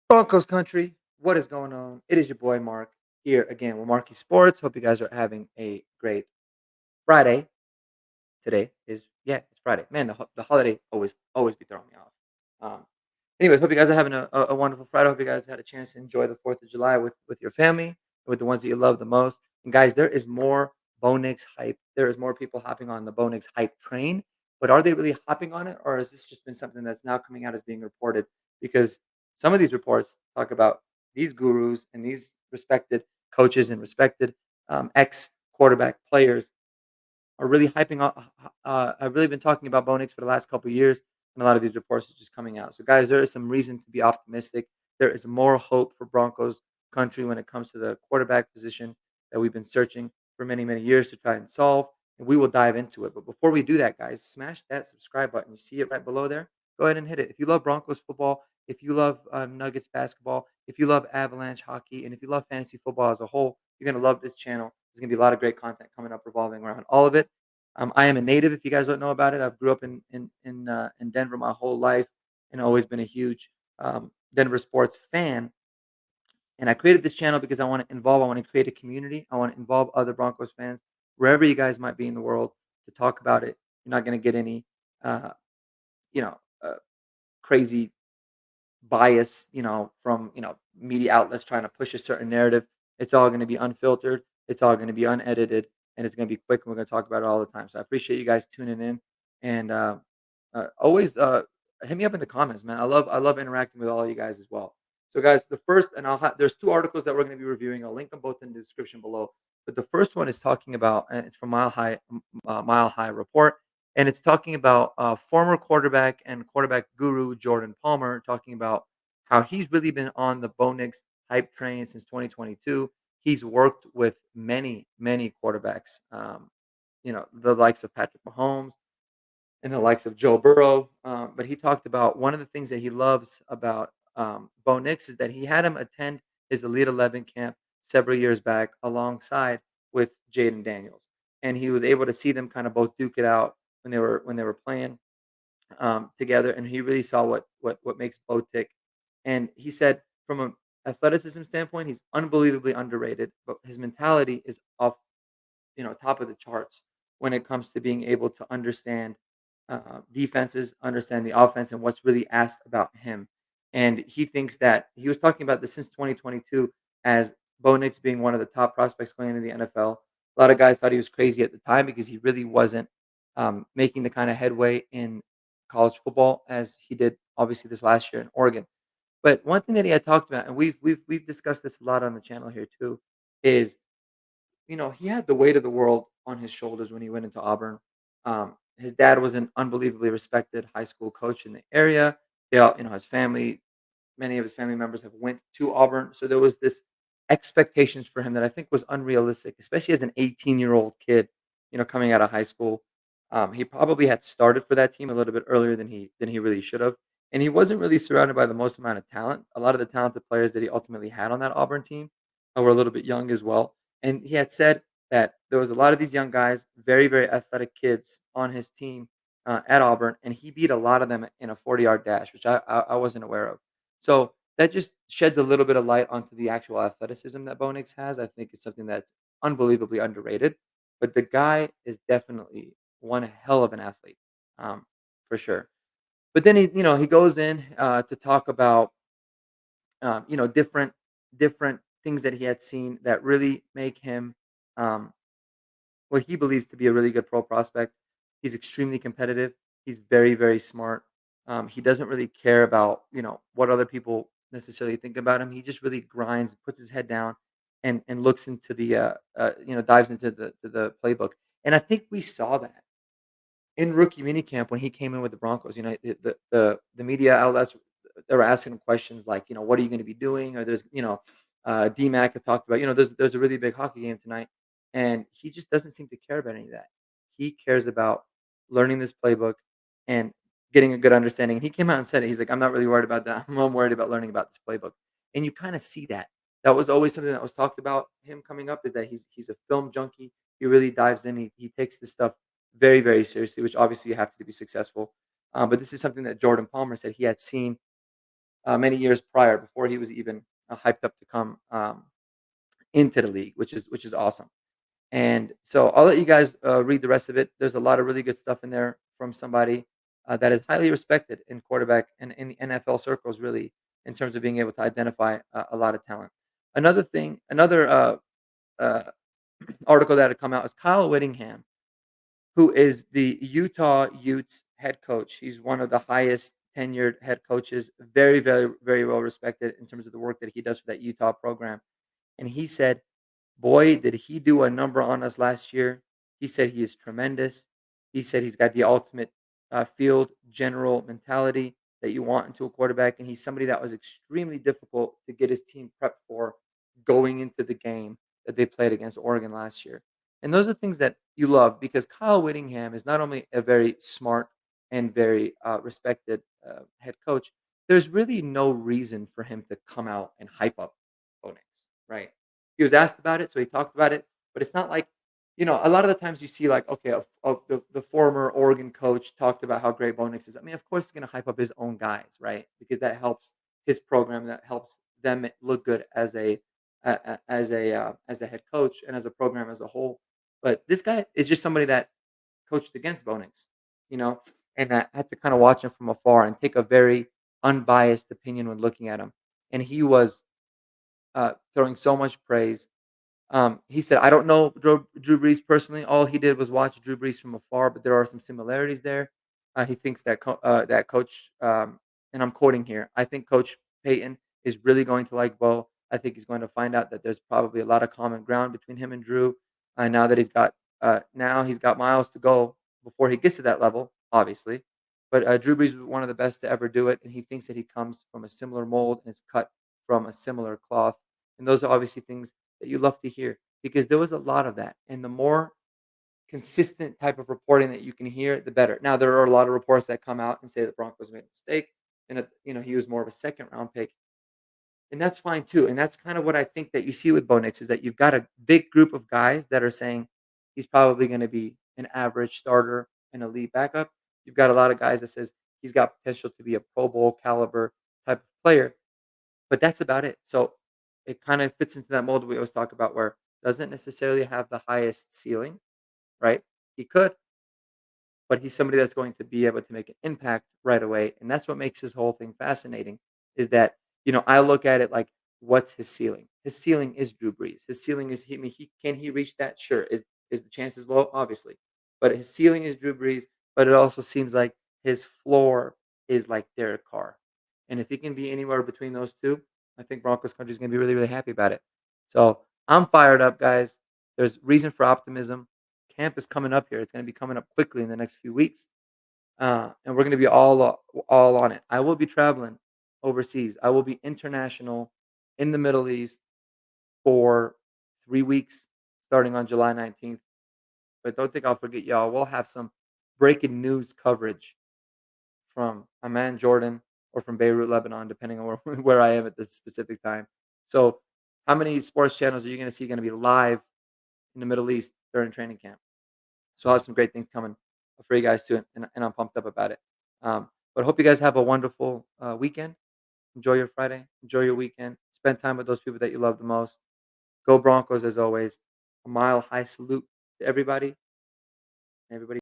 Broncos country, what is going on? It is your boy Mark here again with Marky Sports. Hope you guys are having a great Friday. Today is it's Friday. Man, the holiday always be throwing me off. Anyways, hope you guys are having a wonderful Friday. Hope you guys had a chance to enjoy the 4th of July with your family, with the ones that you love the most. And guys, there is more Bonix hype. There is more people hopping on the Bonix hype train. But are they really hopping on it, or has this just been something that's now coming out as being reported? Because some of these reports talk about these gurus and these respected coaches and respected ex quarterback players are really hyping up. I've really been talking about Bo Nix for the last couple of years, and a lot of these reports are just coming out. So, guys, there is some reason to be optimistic. There is more hope for Broncos country when it comes to the quarterback position that we've been searching for many, many years to try and solve. And we will dive into it. But before we do that, guys, smash that subscribe button. You see it right below there? Go ahead and hit it. If you love Broncos football, if you love Nuggets basketball, if you love Avalanche hockey, and if you love fantasy football as a whole, you're going to love this channel. There's going to be a lot of great content coming up revolving around all of it. I am a native. If you guys don't know about it, I've grew up in Denver my whole life, and always been a huge Denver sports fan. And I created this channel because I want to involve. I want to create a community. I want to involve other Broncos fans wherever you guys might be in the world to talk about it. You're not going to get any, uh, you know, uh, crazy bias, from media outlets trying to push a certain narrative. It's all going to be unfiltered. It's all going to be unedited, and it's going to be quick. And we're going to talk about it all the time. So I appreciate you guys tuning in, and always hit me up in the comments, man. I love interacting with all of you guys as well. So guys, the first, and there's two articles that we're going to be reviewing. I'll link them both in the description below. But the first one is talking about, and it's from Mile High Report, and it's talking about former quarterback and quarterback guru Jordan Palmer, talking about how he's really been on the Bo Nix hype train since 2022. He's worked with many, many quarterbacks, the likes of Patrick Mahomes and the likes of Joe Burrow. But he talked about one of the things that he loves about Bo Nix is that he had him attend his Elite 11 camp several years back alongside with Jaden Daniels, and he was able to see them kind of both duke it out when they were playing together, and he really saw what makes Bo tick. And he said, from an athleticism standpoint, he's unbelievably underrated, but his mentality is off, top of the charts when it comes to being able to understand defenses, understand the offense, and what's really asked about him. And he thinks that he was talking about this since 2022 as Bo Nix being one of the top prospects going into the NFL. A lot of guys thought he was crazy at the time because he really wasn't making the kind of headway in college football as he did obviously this last year in Oregon. But one thing that he had talked about, and we've discussed this a lot on the channel here too, is he had the weight of the world on his shoulders when he went into Auburn. His dad was an unbelievably respected high school coach in the area. They all, his family, many of his family members have went to Auburn, so there was this expectations for him that I think was unrealistic, especially as an 18-year-old kid, coming out of high school. He probably had started for that team a little bit earlier than he really should have, and he wasn't really surrounded by the most amount of talent. A lot of the talented players that he ultimately had on that Auburn team were a little bit young as well. And he had said that there was a lot of these young guys, very, very athletic kids on his team at Auburn, and he beat a lot of them in a 40-yard dash, which I wasn't aware of. So that just sheds a little bit of light onto the actual athleticism that Bo Nix has. I think it's something that's unbelievably underrated. But the guy is definitely one hell of an athlete, for sure. But then he goes in to talk about different things that he had seen that really make him um, what he believes to be a really good pro prospect. He's extremely competitive. He's very, very smart. He doesn't really care about what other people necessarily think about him. He just really grinds, puts his head down, and looks into the dives into the playbook. And I think we saw that in rookie minicamp when he came in with the Broncos. The media outlets, they were asking him questions like, what are you going to be doing? Or there's, DMAC had talked about, there's a really big hockey game tonight, and he just doesn't seem to care about any of that. He cares about learning this playbook and getting a good understanding. And he came out and said it. He's like, I'm not really worried about that. I'm worried about learning about this playbook. And you kind of see that. That was always something that was talked about him coming up, is that he's a film junkie. He really dives in. He takes this stuff very, very seriously, which obviously you have to be successful. But this is something that Jordan Palmer said he had seen many years prior before he was even hyped up to come into the league, which is awesome. And so I'll let you guys read the rest of it. There's a lot of really good stuff in there from somebody that is highly respected in quarterback and in the NFL circles, really, in terms of being able to identify a lot of talent. Another thing, another uh, article that had come out is Kyle Whittingham, who is the Utah Utes head coach. He's one of the highest tenured head coaches, very, very, very well respected in terms of the work that he does for that Utah program. And he said, boy, did he do a number on us last year. He said he is tremendous. He said he's got the ultimate field general mentality that you want into a quarterback. And he's somebody that was extremely difficult to get his team prepped for going into the game that they played against Oregon last year. And those are things that you love because Kyle Whittingham is not only a very smart and very respected head coach, there's really no reason for him to come out and hype up Bo, right? He was asked about it, so he talked about it, but it's not like, a lot of the times you see like, okay, the former Oregon coach talked about how great Bo Nix is. I mean, of course, he's going to hype up his own guys, right? Because that helps his program, that helps them look good as a head coach and as a program as a whole. But this guy is just somebody that coached against Bo Nix, you know, and I had to kind of watch him from afar and take a very unbiased opinion when looking at him. And he was throwing so much praise. He said, "I don't know Drew Brees personally. All he did was watch Drew Brees from afar, but there are some similarities there." He thinks that that coach, and I'm quoting here. I think Coach Payton is really going to like Bo. I think he's going to find out that there's probably a lot of common ground between him and Drew. Now that he's got miles to go before he gets to that level, obviously. But Drew Brees was one of the best to ever do it, and he thinks that he comes from a similar mold and is cut from a similar cloth. And those are obviously things that you love to hear because there was a lot of that. And the more consistent type of reporting that you can hear, the better. Now, there are a lot of reports that come out and say the Broncos made a mistake and he was more of a second round pick. And that's fine too. And that's kind of what I think that you see with Bo Nix is that you've got a big group of guys that are saying he's probably going to be an average starter and elite backup. You've got a lot of guys that says he's got potential to be a Pro Bowl caliber type of player, but that's about it. So it kind of fits into that mold we always talk about where doesn't necessarily have the highest ceiling, right? He could, but he's somebody that's going to be able to make an impact right away. And that's what makes his whole thing fascinating is that, I look at it like, what's his ceiling? His ceiling is Drew Brees. His ceiling is I mean, can he reach that? Sure. Is the chances low? Obviously. But his ceiling is Drew Brees, but it also seems like his floor is like Derek Carr. And if he can be anywhere between those two, I think Broncos country is going to be really, really happy about it. So I'm fired up, guys. There's reason for optimism. Camp is coming up here. It's going to be coming up quickly in the next few weeks, and we're going to be all on it. I will be traveling overseas. I will be international in the Middle East for 3 weeks, starting on July 19th. But don't think I'll forget y'all. We'll have some breaking news coverage from Amman, Jordan, or from Beirut, Lebanon, depending on where I am at this specific time. So, how many sports channels are you going to see going to be live in the Middle East during training camp? So I have some great things coming for you guys too, and I'm pumped up about it. But I hope you guys have a wonderful weekend. Enjoy your Friday. Enjoy your weekend. Spend time with those people that you love the most. Go Broncos as always. A mile high salute to everybody. Everybody.